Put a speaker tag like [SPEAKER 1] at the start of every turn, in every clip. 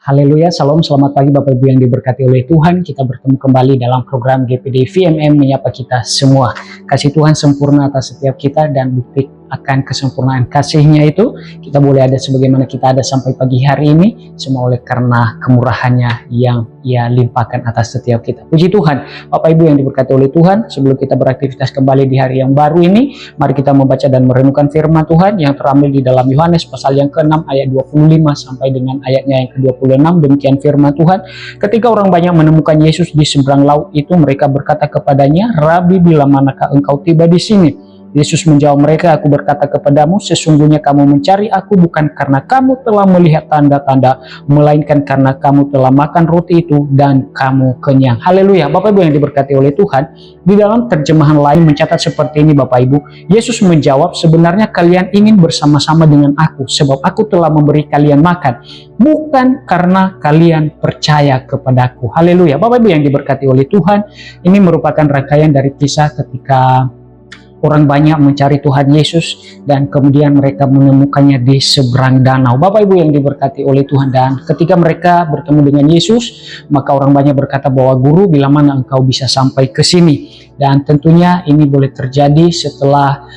[SPEAKER 1] Haleluya, salam, selamat pagi Bapak Ibu yang diberkati oleh Tuhan. Kita bertemu kembali dalam program GPD VMM menyapa kita semua. Kasih Tuhan sempurna atas setiap kita dan bukti akan kesempurnaan kasih-Nya itu kita boleh ada sebagaimana kita ada sampai pagi hari ini, semua oleh karena kemurahan-Nya yang Ia limpahkan atas setiap kita. Puji Tuhan, Bapak Ibu yang diberkati oleh Tuhan. Sebelum kita beraktivitas kembali di hari yang baru ini, mari kita membaca dan merenungkan firman Tuhan yang terambil di dalam Yohanes pasal yang ke-6 ayat 25 sampai dengan ayatnya yang ke-26. Demikian firman Tuhan. Ketika orang banyak menemukan Yesus di seberang laut itu, mereka berkata kepadanya, "Rabi, bila manakah engkau tiba di sini?" Yesus menjawab mereka, "Aku berkata kepadamu, sesungguhnya kamu mencari aku bukan karena kamu telah melihat tanda-tanda, melainkan karena kamu telah makan roti itu dan kamu kenyang." Haleluya. Bapak Ibu yang diberkati oleh Tuhan, di dalam terjemahan lain mencatat seperti ini Bapak Ibu. Yesus menjawab, "Sebenarnya kalian ingin bersama-sama dengan aku, sebab aku telah memberi kalian makan, bukan karena kalian percaya kepadaku." Haleluya. Bapak Ibu yang diberkati oleh Tuhan, ini merupakan rangkaian dari kisah ketika orang banyak mencari Tuhan Yesus dan kemudian mereka menemukannya di seberang danau. Bapak Ibu yang diberkati oleh Tuhan, dan ketika mereka bertemu dengan Yesus, maka orang banyak berkata bahwa, "Guru, bila mana engkau bisa sampai ke sini?" Dan tentunya ini boleh terjadi setelah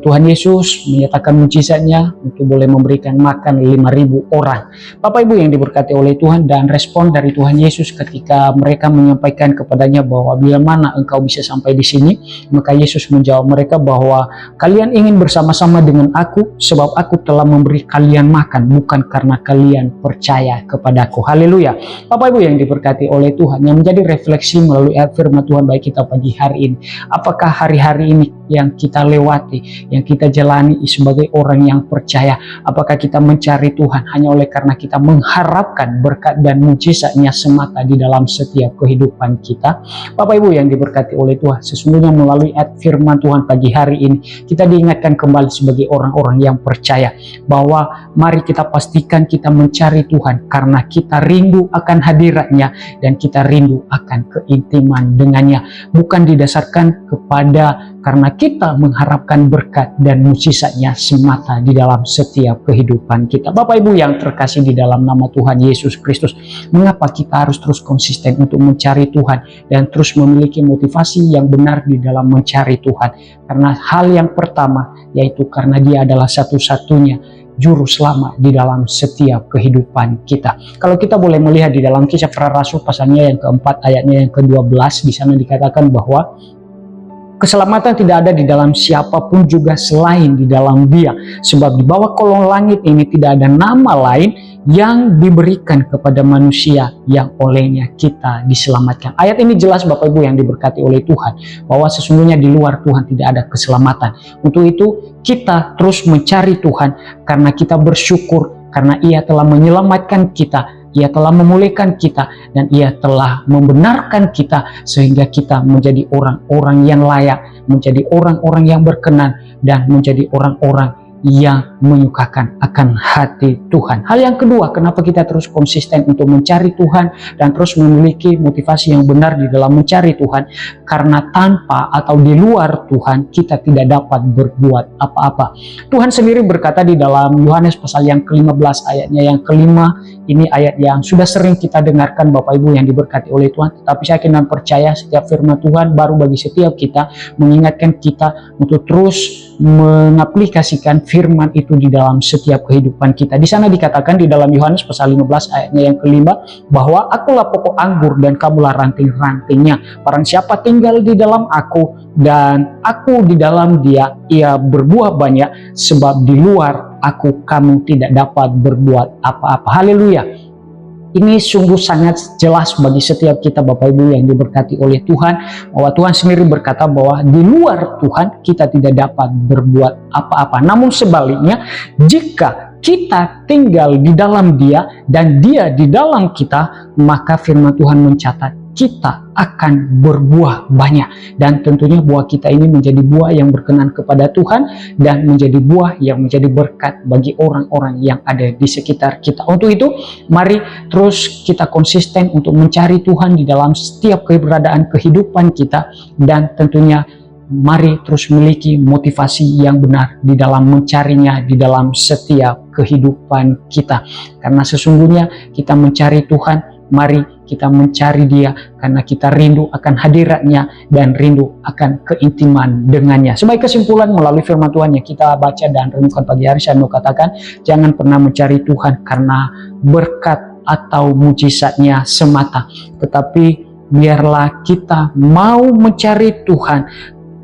[SPEAKER 1] Tuhan Yesus menyatakan mujizatnya untuk boleh memberikan makan 5.000 orang. Bapak Ibu yang diberkati oleh Tuhan, dan respon dari Tuhan Yesus ketika mereka menyampaikan kepadanya bahwa bila mana engkau bisa sampai di sini, maka Yesus menjawab mereka bahwa kalian ingin bersama-sama dengan aku sebab aku telah memberi kalian makan, bukan karena kalian percaya kepadaku. Haleluya. Bapak Ibu yang diberkati oleh Tuhan, yang menjadi refleksi melalui firman Tuhan baik kita pagi hari ini, apakah hari-hari ini yang kita lewati, yang kita jalani sebagai orang yang percaya, apakah kita mencari Tuhan hanya oleh karena kita mengharapkan berkat dan mujizatnya semata di dalam setiap kehidupan kita? Bapak Ibu yang diberkati oleh Tuhan, sesungguhnya melalui ayat firman Tuhan pagi hari ini kita diingatkan kembali sebagai orang-orang yang percaya bahwa mari kita pastikan kita mencari Tuhan karena kita rindu akan hadiratnya dan kita rindu akan keintiman dengannya, bukan didasarkan kepada karena kita mengharapkan berkat dan mujizatnya semata di dalam setiap kehidupan kita. Bapak Ibu yang terkasih di dalam nama Tuhan Yesus Kristus, mengapa kita harus terus konsisten untuk mencari Tuhan dan terus memiliki motivasi yang benar di dalam mencari Tuhan? Karena hal yang pertama, yaitu karena Dia adalah satu-satunya juru selamat di dalam setiap kehidupan kita. Kalau kita boleh melihat di dalam Kisah Para Rasul pasalnya yang keempat ayatnya yang ke-12, di sana dikatakan bahwa keselamatan tidak ada di dalam siapapun juga selain di dalam Dia. Sebab di bawah kolong langit ini tidak ada nama lain yang diberikan kepada manusia yang olehnya kita diselamatkan. Ayat ini jelas Bapak Ibu yang diberkati oleh Tuhan, bahwa sesungguhnya di luar Tuhan tidak ada keselamatan. Untuk itu kita terus mencari Tuhan karena kita bersyukur karena Ia telah menyelamatkan kita, Ia telah memulihkan kita, dan Ia telah membenarkan kita sehingga kita menjadi orang-orang yang layak, menjadi orang-orang yang berkenan, dan menjadi orang-orang yang menyukakan akan hati Tuhan. Hal yang kedua, kenapa kita terus konsisten untuk mencari Tuhan dan terus memiliki motivasi yang benar di dalam mencari Tuhan? Karena tanpa atau di luar Tuhan kita tidak dapat berbuat apa-apa. Tuhan sendiri berkata di dalam Yohanes pasal yang ke-15 ayatnya yang ke-5, ini ayat yang sudah sering kita dengarkan Bapak Ibu yang diberkati oleh Tuhan, tetapi saya yakin dan percaya setiap firman Tuhan baru bagi setiap kita, mengingatkan kita untuk terus mengaplikasikan firman itu di dalam setiap kehidupan kita. Di sana dikatakan di dalam Yohanes pasal 15 ayatnya yang ke-5 bahwa akulah pokok anggur dan kamulah ranting-rantingnya. Barang siapa tinggal di dalam aku dan aku di dalam dia, ia berbuah banyak, sebab di luar aku kamu tidak dapat berbuat apa-apa. Haleluya. Ini sungguh sangat jelas bagi setiap kita Bapak Ibu yang diberkati oleh Tuhan, bahwa Tuhan sendiri berkata bahwa di luar Tuhan kita tidak dapat berbuat apa-apa. Namun sebaliknya, jika kita tinggal di dalam Dia dan Dia di dalam kita, maka firman Tuhan mencatat kita akan berbuah banyak, dan tentunya buah kita ini menjadi buah yang berkenan kepada Tuhan dan menjadi buah yang menjadi berkat bagi orang-orang yang ada di sekitar kita. Untuk itu mari terus kita konsisten untuk mencari Tuhan di dalam setiap keberadaan kehidupan kita, dan tentunya mari terus memiliki motivasi yang benar di dalam mencarinya di dalam setiap kehidupan kita. Karena sesungguhnya kita mencari Tuhan, mari kita mencari Dia karena kita rindu akan hadiratnya dan rindu akan keintiman dengannya. Sebagai kesimpulan melalui firman Tuhan yang kita baca dan renungkan pagi hari, saya mau katakan, jangan pernah mencari Tuhan karena berkat atau mujizatnya semata, tetapi biarlah kita mau mencari Tuhan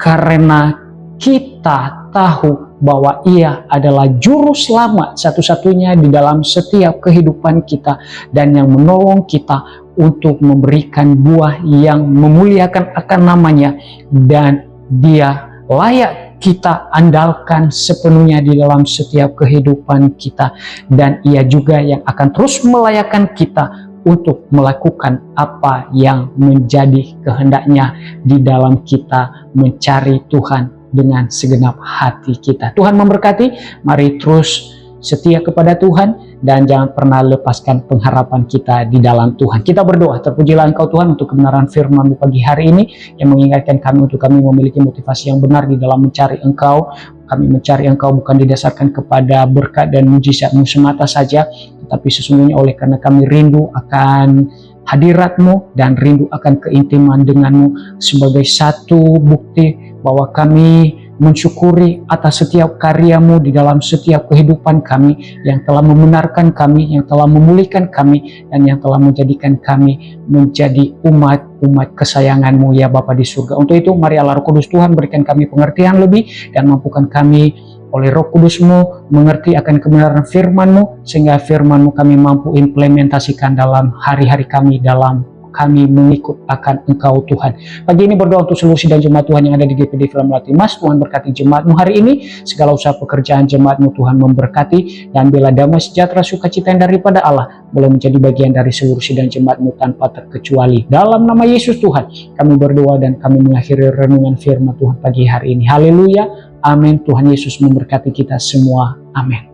[SPEAKER 1] karena kita tahu bahwa Ia adalah juru selamat satu-satunya di dalam setiap kehidupan kita dan yang menolong kita untuk memberikan buah yang memuliakan akan namanya, dan Dia layak kita andalkan sepenuhnya di dalam setiap kehidupan kita, dan Ia juga yang akan terus melayakkan kita untuk melakukan apa yang menjadi kehendaknya di dalam kita mencari Tuhan dengan segenap hati kita. Tuhan memberkati, mari terus setia kepada Tuhan dan jangan pernah lepaskan pengharapan kita di dalam Tuhan. Kita berdoa. Terpujilah Engkau Tuhan untuk kebenaran firman-Mu pagi hari ini yang mengingatkan kami untuk kami memiliki motivasi yang benar di dalam mencari Engkau. Kami mencari Engkau bukan didasarkan kepada berkat dan mujizat-Mu semata saja, tetapi sesungguhnya oleh karena kami rindu akan hadirat-Mu dan rindu akan keintiman dengan-Mu sebagai satu bukti bahwa kami mensyukuri atas setiap karya-Mu di dalam setiap kehidupan kami yang telah membenarkan kami, yang telah memulihkan kami, dan yang telah menjadikan kami menjadi umat kesayangan-Mu ya Bapa di surga. Untuk itu mari Allah Roh Kudus Tuhan berikan kami pengertian lebih dan mampukan kami oleh Roh Kudus-Mu mengerti akan kebenaran firman-Mu, sehingga firman-Mu kami mampu implementasikan dalam hari-hari kami, dalam kami mengikut akan Engkau Tuhan. Pagi ini berdoa untuk seluruh sidang jemaat Tuhan yang ada di GPD Film Melati Mas. Tuhan berkati jemaat-Mu hari ini, segala usaha pekerjaan jemaat-Mu Tuhan memberkati, dan bila damai sejahtera sukacita yang daripada Allah boleh menjadi bagian dari seluruh sidang jemaat-Mu tanpa terkecuali. Dalam nama Yesus Tuhan kami berdoa dan kami mengakhiri renungan firman Tuhan pagi hari ini. Haleluya, amin. Tuhan Yesus memberkati kita semua, amin.